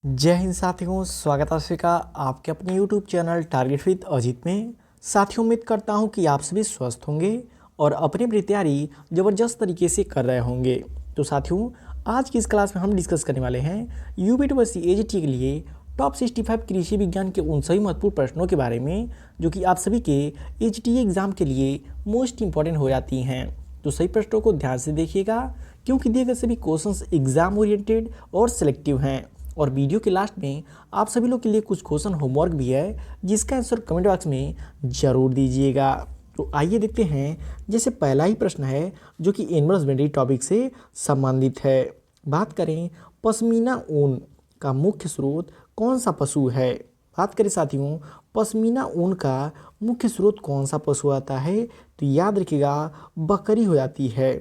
जय हिंद साथियों, स्वागत है आपका आपके अपने YouTube channel target with Ajit में। साथियों, उम्मीद करता हूं कि आप सभी स्वस्थ होंगे और अपनी अपनी तैयारी ज़बरदस्त तरीके से कर रहे होंगे। तो साथियों, आज की इस क्लास में हम डिस्कस करने वाले हैं यूपीएससी एजीटी के लिए टॉप 65 कृषि विज्ञान के उन सभी महत्वपूर्ण प्रश्नों के बारे में जो कि आप सभी के एजीटी एग्जाम के लिए मोस्ट इंपॉर्टेंट हो जाती हैं। तो सही प्रश्नों को ध्यान से देखिएगा क्योंकि दिए गए सभी क्वेश्चंस एग्जाम ओरिएंटेड और सिलेक्टिव हैं। और वीडियो के लास्ट में आप सभी लोग के लिए कुछ क्वेश्चन होमवर्क भी है जिसका आंसर कमेंट बॉक्स में ज़रूर dीजिएगा। तो आइए देखते हैं। जैसे पहला ही प्रश्न है जो कि एनिमल हस्बेंड्री टॉपिक से संबंधित है। बात करें पश्मीना ऊन का मुख्य स्रोत कौन सा पशु है। बात करें साथियों, पश्मीना ऊन का मुख्य स्रोत कौन सा पशु आता है, तो याद रखिएगा बकरी हो जाती है।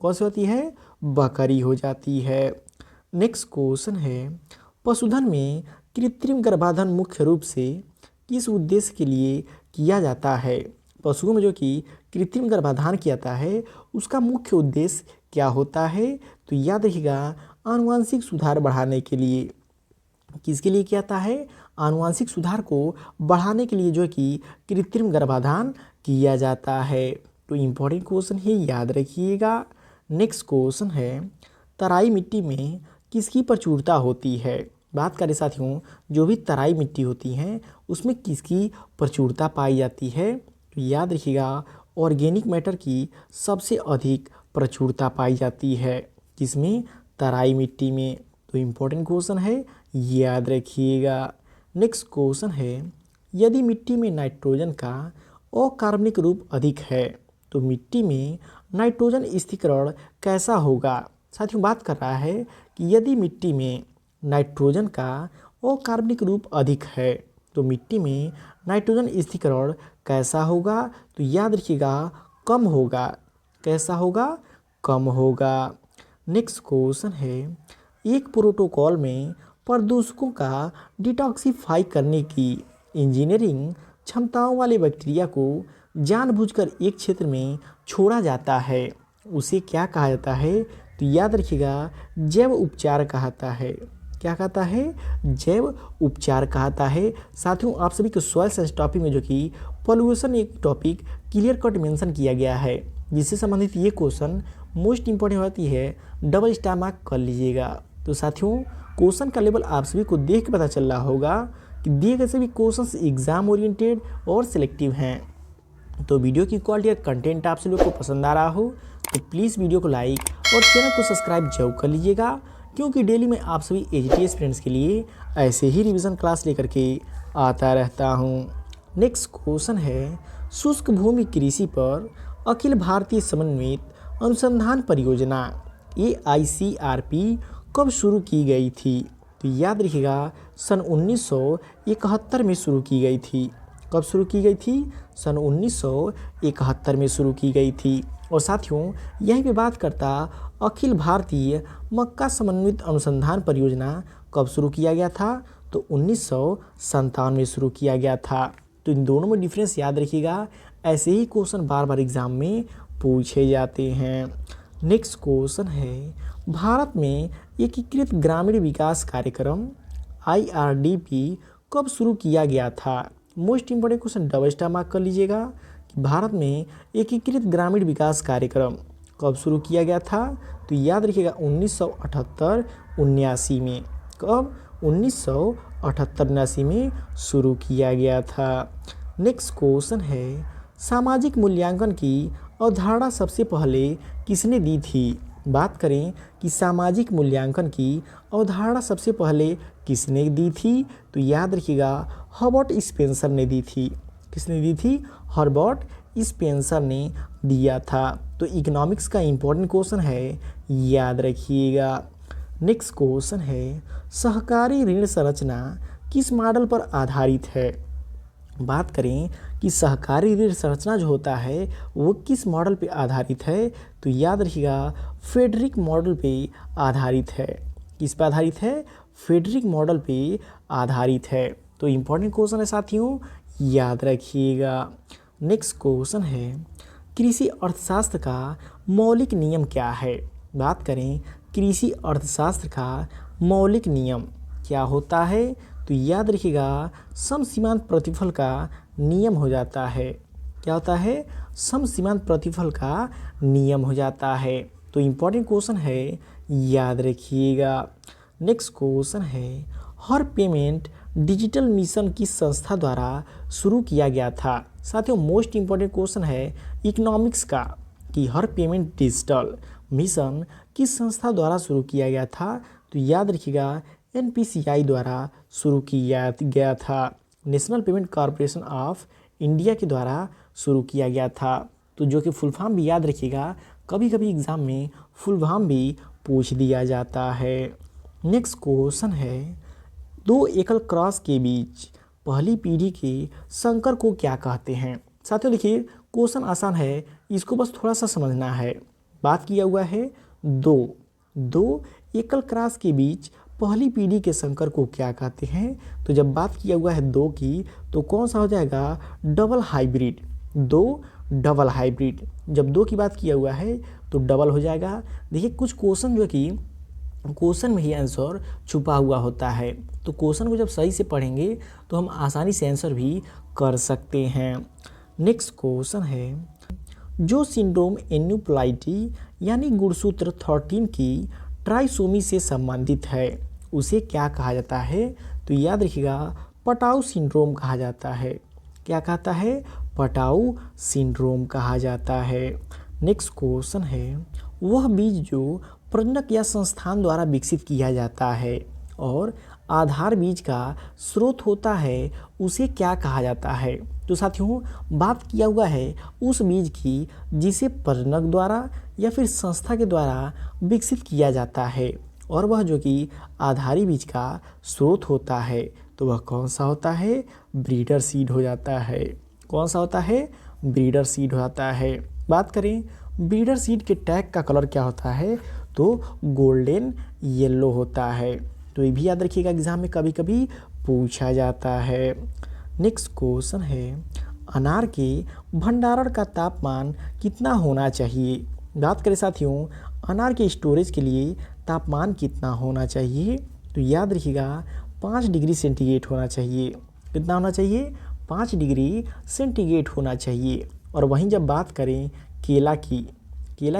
कौन सी होती है? बकरी हो जाती है। नेक्स्ट क्वेश्चन है, पशुधन में कृत्रिम गर्भाधान मुख्य रूप से किस उद्देश्य के लिए किया जाता है। पशुओं में जो कि कृत्रिम गर्भाधान किया जाता है उसका मुख्य उद्देश्य क्या होता है, तो याद रखिएगा आनुवंशिक सुधार बढ़ाने के लिए। किसके लिए किया जाता है? आनुवंशिक सुधार को बढ़ाने के लिए जो कि कृत्रिम गर्भाधान किया जाता है। तो इम्पोर्टेंट क्वेश्चन है, याद रखिएगा। नेक्स्ट क्वेश्चन है, तराई मिट्टी में किसकी प्रचुरता होती है। बात करें साथियों, जो भी तराई मिट्टी होती हैं उसमें किसकी प्रचुरता पाई जाती है, तो याद रखिएगा ऑर्गेनिक मैटर की सबसे अधिक प्रचुरता पाई जाती है। किसमें? तराई मिट्टी में। तो इम्पोर्टेंट क्वेश्चन है, याद रखिएगा। नेक्स्ट क्वेश्चन है, यदि मिट्टी में नाइट्रोजन का अकार्बनिक रूप अधिक है तो मिट्टी में नाइट्रोजन स्थिरीकरण कैसा होगा। साथियों, बात कर रहा है कि यदि मिट्टी में नाइट्रोजन का अकार्बनिक रूप अधिक है तो मिट्टी में नाइट्रोजन स्थिरीकरण कैसा होगा, तो याद रखिएगा कम होगा। कैसा होगा? कम होगा। नेक्स्ट क्वेश्चन है, एक प्रोटोकॉल में प्रदूषकों का डिटॉक्सिफाई करने की इंजीनियरिंग क्षमताओं वाले बैक्टीरिया को जानबूझकर एक क्षेत्र में छोड़ा जाता है, उसे क्या कहा जाता है, तो याद रखिएगा जैव उपचार कहता है। क्या कहता है? जैव उपचार कहता है। साथियों, आप सभी को सॉइल साइंस टॉपिक में जो कि पॉल्यूशन एक टॉपिक क्लियर कट मेंशन किया गया है जिससे संबंधित ये क्वेश्चन मोस्ट इंपॉर्टेंट होती है, डबल स्टार मार्क कर लीजिएगा। तो साथियों, क्वेश्चन का लेवल आप सभी को देख के पता चल रहा होगा कि दिए गए सभी क्वेश्चंस एग्जाम ओरिएंटेड और सिलेक्टिव हैं। तो वीडियो की क्वालिटी और कंटेंट आप सभी को पसंद आ रहा हो तो प्लीज़ वीडियो को लाइक और चैनल को सब्सक्राइब जरूर कर लीजिएगा क्योंकि डेली मैं आप सभी एजीटी स्टूडेंट्स के लिए ऐसे ही रिवीजन क्लास लेकर के आता रहता हूँ। नेक्स्ट क्वेश्चन है, शुष्क भूमि कृषि पर अखिल भारतीय समन्वित अनुसंधान परियोजना AICRP कब शुरू की गई थी, तो याद रखिएगा सन 1971 में शुरू की गई थी। कब शुरू की गई थी? सन 1971 में शुरू की गई थी। और साथियों, यहीं पे बात करता अखिल भारतीय मक्का समन्वित अनुसंधान परियोजना कब शुरू किया गया था, तो 1957 में शुरू किया गया था। तो इन दोनों में डिफरेंस याद रखिएगा, ऐसे ही क्वेश्चन बार बार एग्जाम में पूछे जाते हैं। नेक्स्ट क्वेश्चन है, भारत में एकीकृत ग्रामीण विकास कार्यक्रम IRDP कब शुरू किया गया था। Most important question, double star mark कर लीजिएगा कि भारत में एकीकृत ग्रामीण विकास कार्यक्रम कब शुरू किया गया था, तो याद रखिएगा 1978-79 में। कब? 1978-79 में शुरू किया गया था। नेक्स्ट क्वेश्चन है, सामाजिक मूल्यांकन की अवधारणा सबसे पहले किसने दी थी। बात करें कि सामाजिक मूल्यांकन की अवधारणा सबसे पहले किसने दी थी, तो याद रखिएगा हर्बर्ट स्पेंसर ने दी थी। किसने दी थी? हर्बर्ट स्पेंसर ने दिया था। तो इकोनॉमिक्स का इम्पोर्टेंट क्वेश्चन है, याद रखिएगा। नेक्स्ट क्वेश्चन है, सहकारी ऋण संरचना किस मॉडल पर आधारित है। बात करें कि सहकारी ऋण संरचना जो होता है वो किस मॉडल पे आधारित है, तो याद रखिएगा फेडरिक मॉडल पे आधारित है। किस पे आधारित है? फेडरिक मॉडल पे आधारित है। तो इम्पोर्टेंट क्वेश्चन है साथियों, याद रखिएगा। नेक्स्ट क्वेश्चन है, कृषि अर्थशास्त्र का मौलिक नियम क्या है। बात करें कृषि अर्थशास्त्र का मौलिक नियम, क्या होता है? तो याद रखिएगा समसीमांत प्रतिफल का नियम हो जाता है। क्या होता है? समसीमांत प्रतिफल का नियम हो जाता है। तो इम्पोर्टेंट क्वेश्चन है, याद रखिएगा। नेक्स्ट क्वेश्चन है, हर पेमेंट डिजिटल मिशन किस संस्था द्वारा शुरू किया गया था? साथियों मोस्ट इम्पोर्टेंट क्वेश्चन है इकोनॉमिक्स का कि हर पेमेंट डिजिटल मिशन किस संस्था द्वारा शुरू किया गया था? तो याद रखिएगा एनपीसीआई द्वारा शुरू किया गया था। National payment corporation of India के द्वारा शुरू किया गया था। तो जो कि फुल फॉर्म भी याद रखिएगा, कभी कभी एग्जाम में फुल फॉर्म भी पूछ दिया जाता है। नेक्स्ट क्वेश्चन है, दो एकल क्रॉस के बीच पहली पीढ़ी के संकर को क्या कहते हैं? साथियों देखिए क्वेश्चन आसान है, इसको बस थोड़ा सा समझना है। बात किया हुआ है दो एकल क्रॉस के बीच पहली पीढ़ी के संकर को क्या कहते हैं? तो जब बात किया हुआ है दो की, तो कौन सा हो जाएगा? Double hybrid. दो डबल हाइब्रिड। जब दो की बात किया हुआ है तो डबल हो जाएगा। देखिए कुछ क्वेश्चन जो कि क्वेश्चन में ही आंसर छुपा हुआ होता है, तो क्वेश्चन को जब सही से पढ़ेंगे तो हम आसानी से आंसर भी कर सकते हैं। नेक्स्ट क्वेश्चन है, जो सिंड्रोम एन्यूप्लाइटी यानी गुणसूत्र 13 की ट्राइसोमी से संबंधित है उसे क्या कहा जाता है? तो याद रखिएगा पटाऊ सिंड्रोम कहा जाता है। क्या कहता है? पटाऊ सिंड्रोम कहा जाता है। नेक्स्ट क्वेश्चन है, वह बीज जो प्रजनक या संस्थान द्वारा विकसित किया जाता है और आधार बीज का स्रोत होता है उसे क्या कहा जाता है? तो साथियों बात किया हुआ है उस बीज की जिसे प्रजनक द्वारा या फिर संस्था के द्वारा विकसित किया जाता है और वह जो कि आधारी बीज का स्रोत होता है, तो वह कौन सा होता है? ब्रीडर सीड हो जाता है। कौन सा होता है? ब्रीडर सीड हो जाता है। बात करें ब्रीडर सीड के टैग का कलर क्या होता है? तो गोल्डन येलो होता है। तो ये भी याद रखिएगा एग्जाम में कभी कभी पूछा जाता है। नेक्स्ट क्वेश्चन है, अनार के भंडारण का तापमान कितना होना चाहिए? बात करें साथियों अनार के स्टोरेज के लिए तापमान कितना होना चाहिए? तो याद रखिएगा 5 डिग्री सेंटीग्रेड होना चाहिए। कितना होना चाहिए? 5 डिग्री सेंटीग्रेड होना चाहिए। और वहीं जब बात करें केला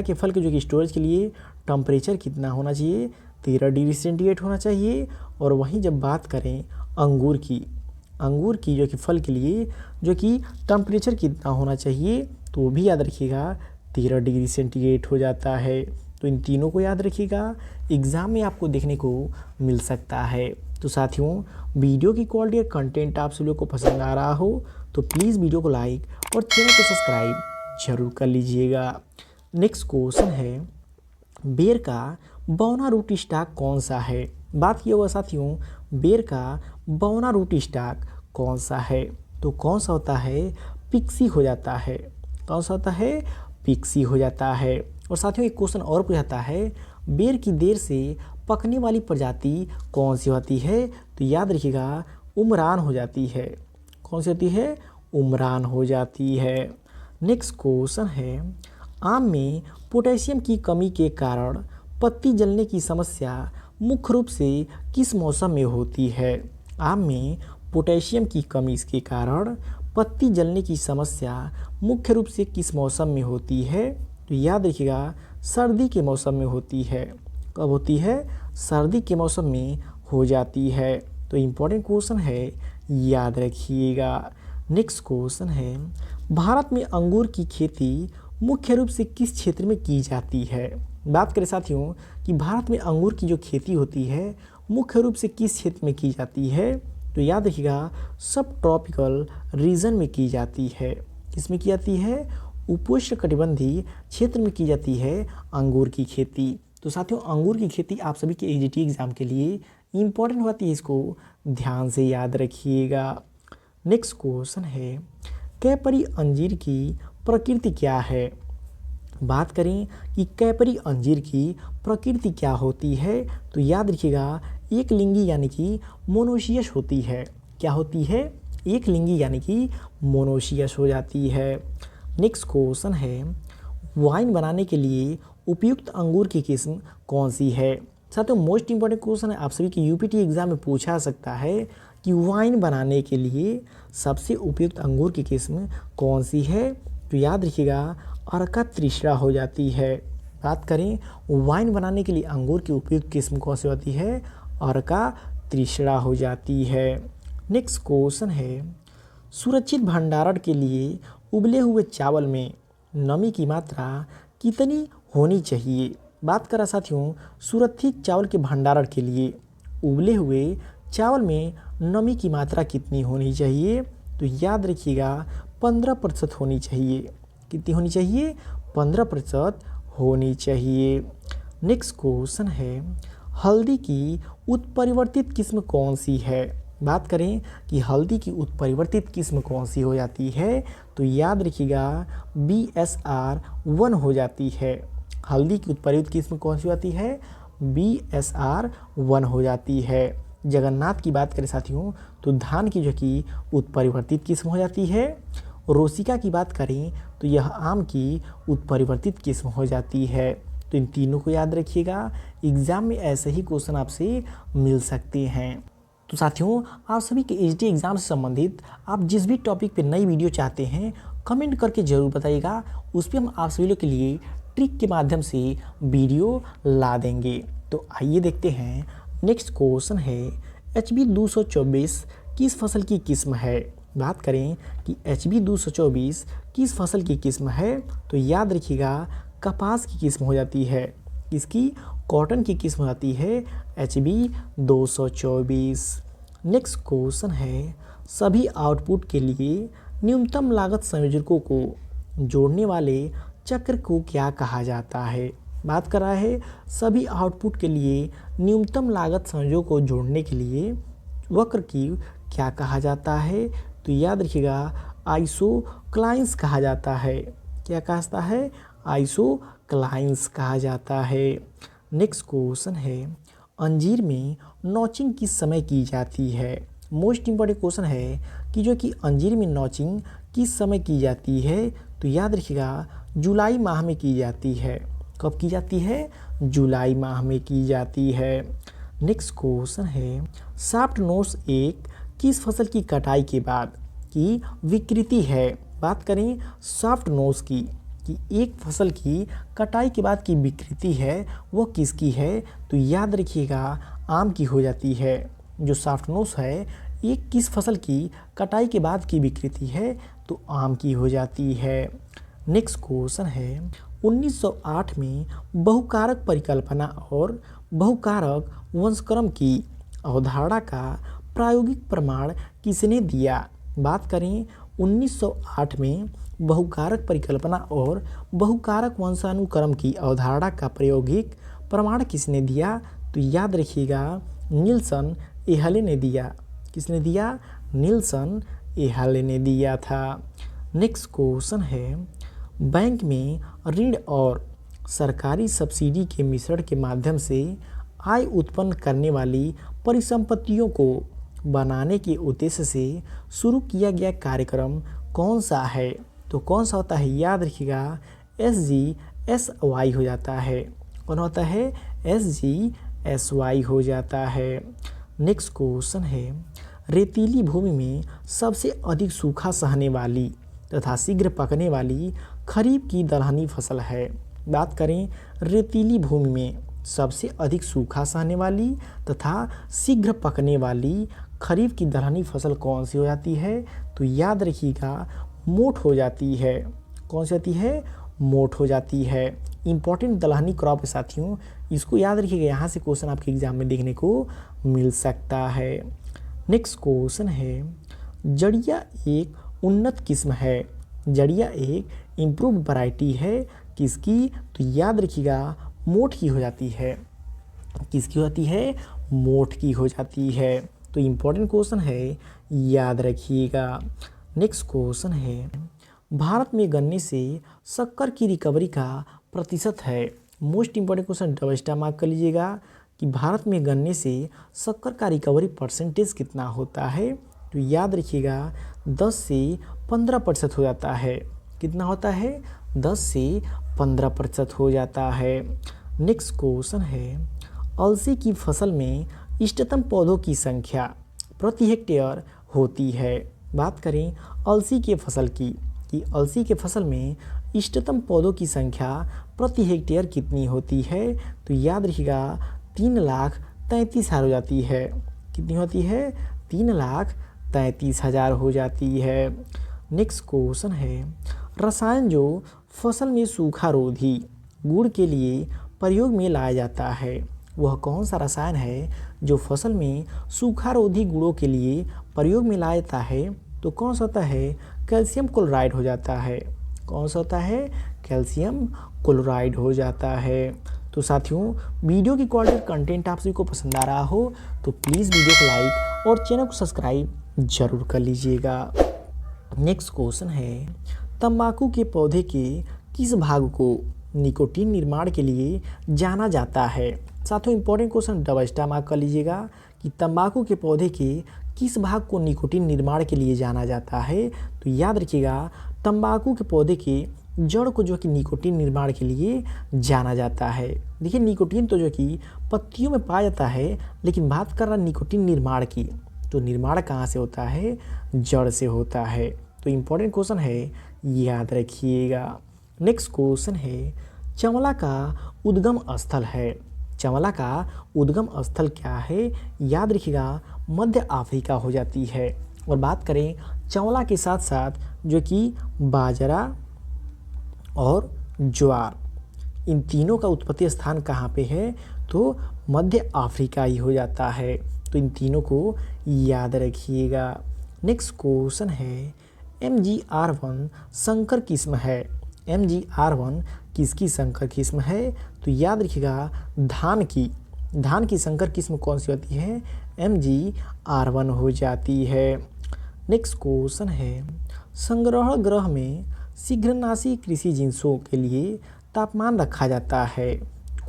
के फल के जो कि स्टोरेज के लिए टेम्परेचर कितना होना चाहिए? 13 डिग्री सेंटीग्रेड होना चाहिए। और वहीं जब बात करें अंगूर की जो कि फल के लिए जो कि टेम्परेचर कितना होना चाहिए? तो वो भी याद रखिएगा 13 डिग्री सेंटीग्रेड हो जाता है। तो इन तीनों को याद रखिएगा, एग्ज़ाम में आपको देखने को मिल सकता है। तो साथियों वीडियो की क्वालिटी और कंटेंट आप सभी लोग को पसंद आ रहा हो तो प्लीज़ वीडियो को लाइक और चैनल को सब्सक्राइब जरूर कर लीजिएगा। नेक्स्ट क्वेश्चन है, बेर का बौना रूट स्टॉक कौन सा है? बात किया हुआ साथियों बेर का बौना रूट स्टॉक कौन सा है? तो कौन सा होता है? पिक्सी हो जाता है। कौन सा होता है? पिक्सी हो जाता है। और साथियों एक क्वेश्चन और पूछा है, बेर की देर से पकने वाली प्रजाति कौन सी होती है? तो याद रखिएगा उमरान हो जाती है। कौन सी होती है? उमरान हो जाती है। नेक्स्ट क्वेश्चन है, आम में पोटेशियम की कमी के कारण पत्ती जलने की समस्या मुख्य रूप से किस मौसम में होती है? आम में पोटेशियम की कमी के कारण पत्ती जलने की समस्या मुख्य रूप से किस मौसम में होती है? तो याद रखिएगा सर्दी के मौसम में होती है। कब होती है? सर्दी के मौसम में हो जाती है। तो इम्पोर्टेंट क्वेश्चन है, याद रखिएगा। नेक्स्ट क्वेश्चन है, भारत में अंगूर की खेती मुख्य रूप से किस क्षेत्र में की जाती है? बात करें साथियों कि भारत में अंगूर की जो खेती होती है मुख्य रूप से किस क्षेत्र में की जाती है? तो याद रखिएगा सब ट्रॉपिकल रीजन में की जाती है। किसमें की जाती है? उपोष्णकटिबंधीय क्षेत्र में की जाती है अंगूर की खेती। तो साथियों अंगूर की खेती आप सभी के एजीटी एग्जाम के लिए इम्पोर्टेंट होती है, इसको ध्यान से याद रखिएगा। नेक्स्ट क्वेश्चन है, कैपरी अंजीर की प्रकृति क्या है? बात करें कि कैपरी अंजीर की प्रकृति क्या होती है? तो याद रखिएगा एक लिंगी यानी कि मोनोशियस होती है। क्या होती है? एक लिंगी यानी कि मोनोशियस हो जाती है। नेक्स्ट क्वेश्चन है, वाइन बनाने के लिए उपयुक्त अंगूर की किस्म कौन सी है? साथियों मोस्ट इंपॉर्टेंट क्वेश्चन है, आप सभी के यूपीटी एग्जाम में पूछा सकता है कि वाइन बनाने के लिए सबसे उपयुक्त अंगूर की किस्म कौन सी है। तो याद रखिएगा अरका त्रिशरा हो जाती है। बात करें वाइन बनाने के लिए अंगूर की उपयुक्त किस्म कौन सी होती है, अरका त्रिशरा हो जाती है। नेक्स्ट क्वेश्चन है, सुरक्षित भंडारण के लिए उबले हुए चावल में नमी की मात्रा कितनी होनी चाहिए। बात करा साथियों सुरक्षित चावल के भंडारण के लिए उबले हुए चावल में नमी की मात्रा कितनी होनी चाहिए। तो याद रखिएगा 15% होनी चाहिए। कितनी होनी चाहिए, 15% होनी चाहिए। नेक्स्ट क्वेश्चन है, हल्दी की उत्परिवर्तित किस्म कौन सी है। बात करें कि हल्दी की उत्परिवर्तित किस्म कौन सी हो जाती है, तो याद रखिएगा BSR 1 हो जाती है। हल्दी की उत्परिवर्तित किस्म कौन सी होती है, BSR 1 हो जाती है। जगन्नाथ की बात करें साथियों तो धान की जो कि उत्परिवर्तित किस्म हो जाती है। रोसिका की बात करें तो यह आम की उत्परिवर्तित किस्म हो जाती है। तो इन तीनों को याद रखिएगा, एग्जाम में ऐसे ही क्वेश्चन आपसे मिल सकते हैं। तो साथियों आप सभी के एचडी एग्जाम से संबंधित आप जिस भी टॉपिक पे नई वीडियो चाहते हैं कमेंट करके ज़रूर बताइएगा, उस पर हम आप सभी लोग के लिए ट्रिक के माध्यम से वीडियो ला देंगे। तो आइए देखते हैं। नेक्स्ट क्वेश्चन है, HB 224 किस फसल की किस्म है। बात करें कि HB 224 किस फसल की किस्म है, तो याद रखिएगा कपास की किस्म हो जाती है। इसकी कॉटन की किस्म आती है HB 224। नेक्स्ट क्वेश्चन है, सभी आउटपुट के लिए न्यूनतम लागत संयोजकों को जोड़ने वाले चक्र को क्या कहा जाता है। बात कर रहा है सभी आउटपुट के लिए न्यूनतम लागत संयोजकों को जोड़ने के लिए वक्र की क्या कहा जाता है। तो याद रखिएगा आइसोक्लाइंस कहा जाता है। क्या कहता है, आइसोक्लाइंस कहा जाता है। नेक्स्ट क्वेश्चन है, अंजीर में नॉचिंग किस समय की जाती है। मोस्ट इंपॉर्टेंट क्वेश्चन है कि जो कि अंजीर में नॉचिंग किस समय की जाती है। तो याद रखिएगा जुलाई माह में की जाती है। कब की जाती है, जुलाई माह में की जाती है। नेक्स्ट क्वेश्चन है, सॉफ्ट नोस एक किस फसल की कटाई के बाद की विकृति है। बात करें सॉफ्ट नोस की कि एक फसल की कटाई के बाद की विकृति है वो किसकी है। तो याद रखिएगा आम की हो जाती है। जो सॉफ्ट नोस है ये किस फसल की कटाई के बाद की विकृति है, तो आम की हो जाती है। नेक्स्ट क्वेश्चन है, 1908 में बहुकारक परिकल्पना और बहुकारक वंशक्रम की अवधारणा का प्रायोगिक प्रमाण किसने दिया। बात करें 1908 में बहुकारक परिकल्पना और बहुकारक वंशानुक्रम की अवधारणा का प्रायोगिक प्रमाण किसने दिया। तो याद रखिएगा निल्सन एहले ने दिया। किसने दिया, निल्सन एहले ने दिया था। नेक्स्ट क्वेश्चन है, बैंक में ऋण और सरकारी सब्सिडी के मिश्रण के माध्यम से आय उत्पन्न करने वाली परिसंपत्तियों को बनाने के उद्देश्य से शुरू किया गया कार्यक्रम कौन सा है। तो कौन सा होता है, याद रखिएगा SGSY हो जाता है। कौन होता है, SGSY हो जाता है। नेक्स्ट क्वेश्चन है, रेतीली भूमि में सबसे अधिक सूखा सहने वाली तथा शीघ्र पकने वाली खरीफ की दलहनी फसल है। बात करें रेतीली भूमि में सबसे अधिक सूखा सहने वाली तथा शीघ्र पकने वाली खरीफ की दलहनी फसल कौन सी हो जाती है। तो याद रखिएगा मोठ हो जाती है। कौन सी होती है, मोठ हो जाती है। इम्पॉर्टेंट दलहनी क्रॉप है साथियों, इसको याद रखिएगा, यहाँ से क्वेश्चन आपके एग्जाम में देखने को मिल सकता है। नेक्स्ट क्वेश्चन है, जड़िया एक उन्नत किस्म है। जड़िया एक इम्प्रूव वैरायटी है किसकी। तो याद रखिएगा मोठ की हो जाती है। किसकी होती है, मोठ की हो जाती है। तो इम्पोर्टेंट क्वेश्चन है, याद रखिएगा। नेक्स्ट क्वेश्चन है, भारत में गन्ने से शक्कर की रिकवरी का प्रतिशत है। Most important question double star mark कर लीजिएगा कि भारत में गन्ने से शक्कर का रिकवरी परसेंटेज कितना होता है। तो याद रखिएगा 10 से 15% हो जाता है। कितना होता है, 10 से 15% हो जाता है। नेक्स्ट क्वेश्चन है, अलसी की फसल में इष्टतम पौधों की संख्या प्रति हेक्टेयर होती है। बात करें अलसी के फसल की कि अलसी के फसल में इष्टतम पौधों की संख्या प्रति हेक्टेयर कितनी होती है, तो याद रखिएगा 3,33,000 हो जाती है। कितनी होती है? 3,33,000 हो जाती है। नेक्स्ट क्वेश्चन है, रसायन जो फसल में सूखा रोधी गुण के लिए प्रयोग में लाया जाता है, वह कौन सा रसायन है जो फसल में सूखा रोधी गुणों के लिए प्रयोग में लाया जाता है? तो कौन सा होता है? कैल्शियम क्लोराइड हो जाता है। कौन सा होता है? कैल्शियम क्लोराइड हो जाता है। तो साथियों, वीडियो की क्वालिटी कंटेंट आप सभी को पसंद आ रहा हो तो प्लीज़ वीडियो को लाइक और चैनल को सब्सक्राइब जरूर कर लीजिएगा। नेक्स्ट क्वेश्चन है, तंबाकू के पौधे के किस भाग को निकोटीन निर्माण के लिए जाना जाता है? साथियों, important question double star mark कर लीजिएगा कि तंबाकू के पौधे के किस भाग को निकोटीन निर्माण के लिए जाना जाता है? तो याद रखिएगा तंबाकू के पौधे के जड़ को जो कि निकोटीन निर्माण के लिए जाना जाता है। देखिए, निकोटीन तो जो कि पत्तियों में पाया जाता है, लेकिन बात कर रहा निकोटीन निर्माण की, तो निर्माण कहाँ से होता है? जड़ से होता है। तो इम्पोर्टेंट क्वेश्चन है, याद रखिएगा। नेक्स्ट क्वेश्चन है, चंवला का उद्गम स्थल है। चंवला का उद्गम स्थल क्या है? याद रखिएगा मध्य अफ्रीका हो जाती है। और बात करें चंवला के साथ साथ जो कि बाजरा और ज्वार, इन तीनों का उत्पत्ति स्थान कहाँ पे है? तो मध्य अफ्रीका ही हो जाता है। तो इन तीनों को याद रखिएगा। नेक्स्ट क्वेश्चन है, MGR1 संकर किस्म है। MGR1 किसकी संकर किस्म है? तो याद रखिएगा धान की संकर किस्म कौन सी होती है? MGR1 हो जाती है। नेक्स्ट क्वेश्चन है, संग्रह गृह में शीघ्रनाशी कृषि जिंसों के लिए तापमान रखा जाता है।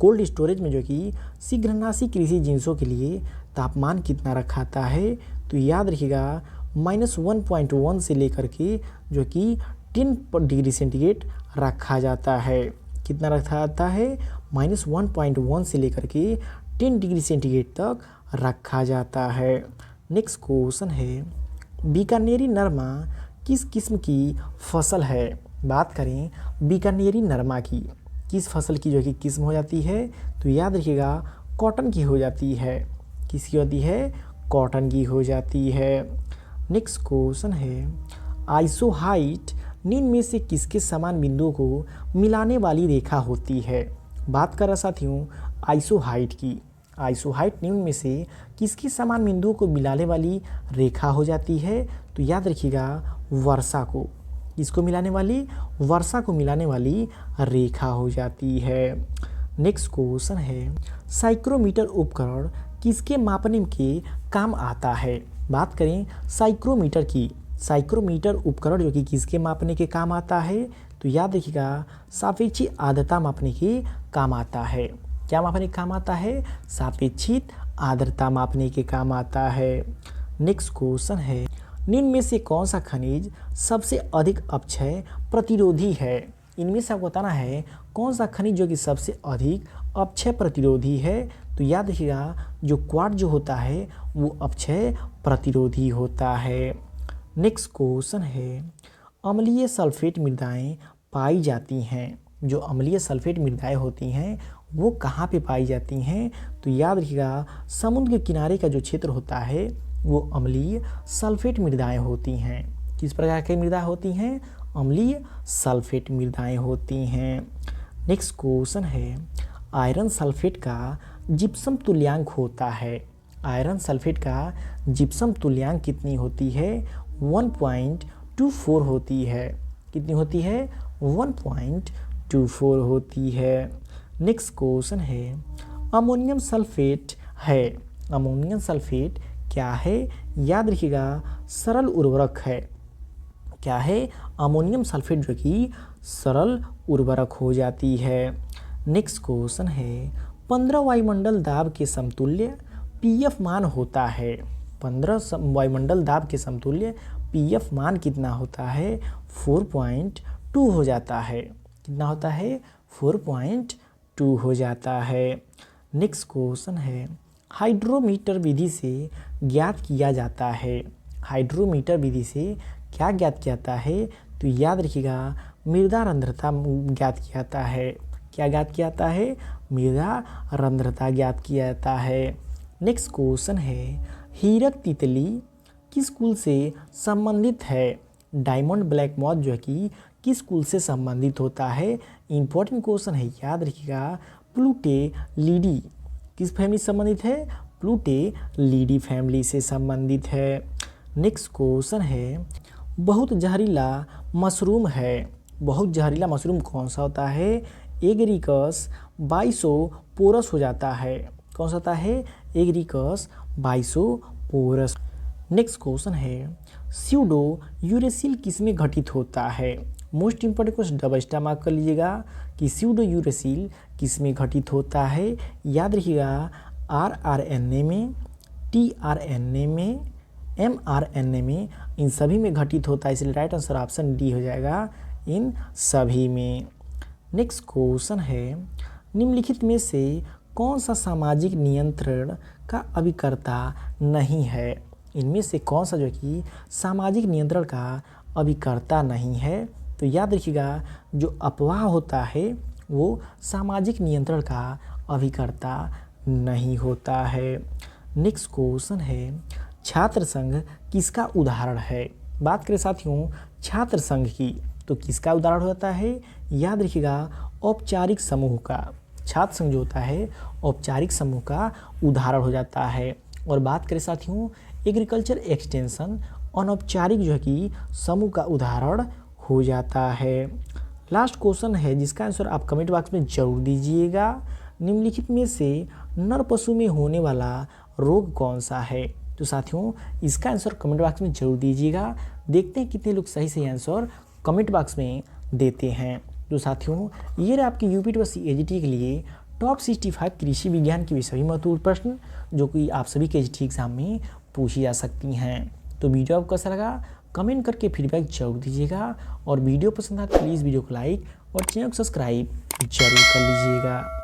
कोल्ड स्टोरेज में जो कि शीघ्रनाशी कृषि जिंसों के लिए तापमान कितना रखा जाता है? तो याद रखिएगा -1.1 से लेकर के जो कि 10 डिग्री सेंटीग्रेड रखा जाता है। कितना रखा जाता है? -1.1 से लेकर के 10 डिग्री सेंटीग्रेड तक रखा जाता है। नेक्स्ट क्वेश्चन है, बीकानेरी नरमा किस किस्म की फसल है? बात करें बीकानेरी नरमा की, किस फसल की जो कि किस्म हो जाती है? तो याद रखिएगा कॉटन की हो जाती है। किसकी होती है? कॉटन की हो जाती है। नेक्स्ट क्वेश्चन है, आइसोहाइट निम्न में से किसके समान बिंदुओं को मिलाने वाली रेखा होती है? बात कर रहा साथियों आइसोहाइट की। आइसोहाइट निम्न में से किसके समान बिंदुओं को मिलाने वाली रेखा हो जाती है? तो याद रखिएगा वर्षा को। इसको मिलाने वाली? वर्षा को मिलाने वाली रेखा हो जाती है। नेक्स्ट क्वेश्चन है, साइक्रोमीटर उपकरण किसके मापने के काम आता है? बात करें साइक्रोमीटर की। साइक्रोमीटर उपकरण जो कि किसके मापने के काम आता है? तो याद रखिएगा सापेक्षिक आर्द्रता मापने के काम आता है। क्या मापने के काम आता है? सापेक्षिक आर्द्रता मापने के काम आता है। नेक्स्ट क्वेश्चन है, निम्न में से कौन सा खनिज सबसे अधिक अपक्षय प्रतिरोधी है? इनमें से आपको बताना है कौन सा खनिज जो कि सबसे अधिक अपक्षय प्रतिरोधी है। तो याद रखिएगा जो क्वार्ट्ज जो होता है वो अपक्षय प्रतिरोधी होता है। नेक्स्ट क्वेश्चन है, अम्लीय सल्फेट मृदाएं पाई जाती हैं। जो अम्लीय सल्फेट मृदाएं होती हैं वो कहाँ पे पाई जाती हैं? तो याद रखिएगा समुद्र के किनारे का जो क्षेत्र होता है वो अम्लीय सल्फेट मृदाएं होती हैं। किस प्रकार की मृदा होती हैं? अम्लीय सल्फेट मृदाएं होती हैं। नेक्स्ट क्वेश्चन है, आयरन सल्फेट का जिप्सम तुल्यांक होता है। आयरन सल्फेट का जिप्सम तुल्यांक कितनी होती है? 1.24 होती है। कितनी होती है? 1.24 होती है। नेक्स्ट क्वेश्चन है, अमोनियम सल्फेट है। अमोनियम सल्फेट क्या है? याद रखिएगा सरल उर्वरक है। क्या है? अमोनियम सल्फेट जो कि सरल उर्वरक हो जाती है। नेक्स्ट क्वेश्चन है, 15 वायुमंडल दाब के समतुल्य पीएफ मान होता है। 15 वायुमंडल दाब के समतुल्य पीएफ मान कितना होता है? 4.2 हो जाता है। कितना होता है? 4.2 हो जाता है। नेक्स्ट क्वेश्चन है हाइड्रोमीटर विधि से ज्ञात किया जाता है। हाइड्रोमीटर विधि से क्या ज्ञात किया जाता है? तो याद रखिएगा मृदा रंध्रता ज्ञात किया जाता है। क्या ज्ञात किया जाता है? मृदा रंध्रता ज्ञात किया जाता है। नेक्स्ट क्वेश्चन है हीरक तितली किस कुल से संबंधित है? डायमंड ब्लैक मॉथ जो है कि किस कुल से संबंधित होता है? इंपॉर्टेंट क्वेश्चन है, याद रखिएगा प्लूटेलिडी किस फैमिली से संबंधित है? प्लूटेलिडी फैमिली से संबंधित है। नेक्स्ट क्वेश्चन है बहुत जहरीला मशरूम है। बहुत जहरीला मशरूम कौन सा होता है? एगरिकस बाइसोपोरस हो जाता है। कौन सा होता है? एगरिकस बाइसोपोरस। नेक्स्ट क्वेश्चन है स्यूडो यूरेसिल किस में घटित होता है? Most important question double star mark कर लीजिएगा कि स्यूडो यूरेसिल किस में घटित होता है? याद रखिएगा आरआरएनए में, टीआरएनए में, एमआरएनए में, इन सभी में घटित होता है, इसलिए राइट आंसर ऑप्शन डी हो जाएगा इन सभी में। नेक्स्ट क्वेश्चन है निम्नलिखित में से कौन सा सामाजिक नियंत्रण का अभिकर्ता नहीं है? इनमें से कौन सा जो कि सामाजिक नियंत्रण का अभिकर्ता नहीं है? तो याद रखिएगा जो अफवाह होता है वो सामाजिक नियंत्रण का अभिकर्ता नहीं होता है। नेक्स्ट क्वेश्चन है छात्र संघ किसका उदाहरण है? बात करें साथियों छात्र संघ की तो किसका उदाहरण होता है? याद रखिएगा औपचारिक समूह का। छात्र संघ जो होता है औपचारिक समूह का उदाहरण हो जाता है। और बात करें साथियों एग्रीकल्चर एक्सटेंशन अनौपचारिक जो है कि समूह का उदाहरण हो जाता है। लास्ट क्वेश्चन है जिसका आंसर आप कमेंट बॉक्स में जरूर दीजिएगा। निम्नलिखित में से नर पशु में होने वाला रोग कौन सा है? तो साथियों इसका आंसर कमेंट बॉक्स में जरूर दीजिएगा। देखते हैं कितने लोग सही सही आंसर कमेंट बॉक्स में देते हैं। तो साथियों ये रहे आपके यूपी + एजीटी के लिए टॉप 65 कृषि विज्ञान के सभी महत्वपूर्ण प्रश्न जो कि आप सभी के एजीटी एग्जाम में पूछी जा सकती हैं। तो वीडियो आपको कैसा लगा कमेंट करके फीडबैक जरूर दीजिएगा और वीडियो पसंद आए तो प्लीज़ वीडियो को लाइक और चैनल को सब्सक्राइब जरूर कर लीजिएगा।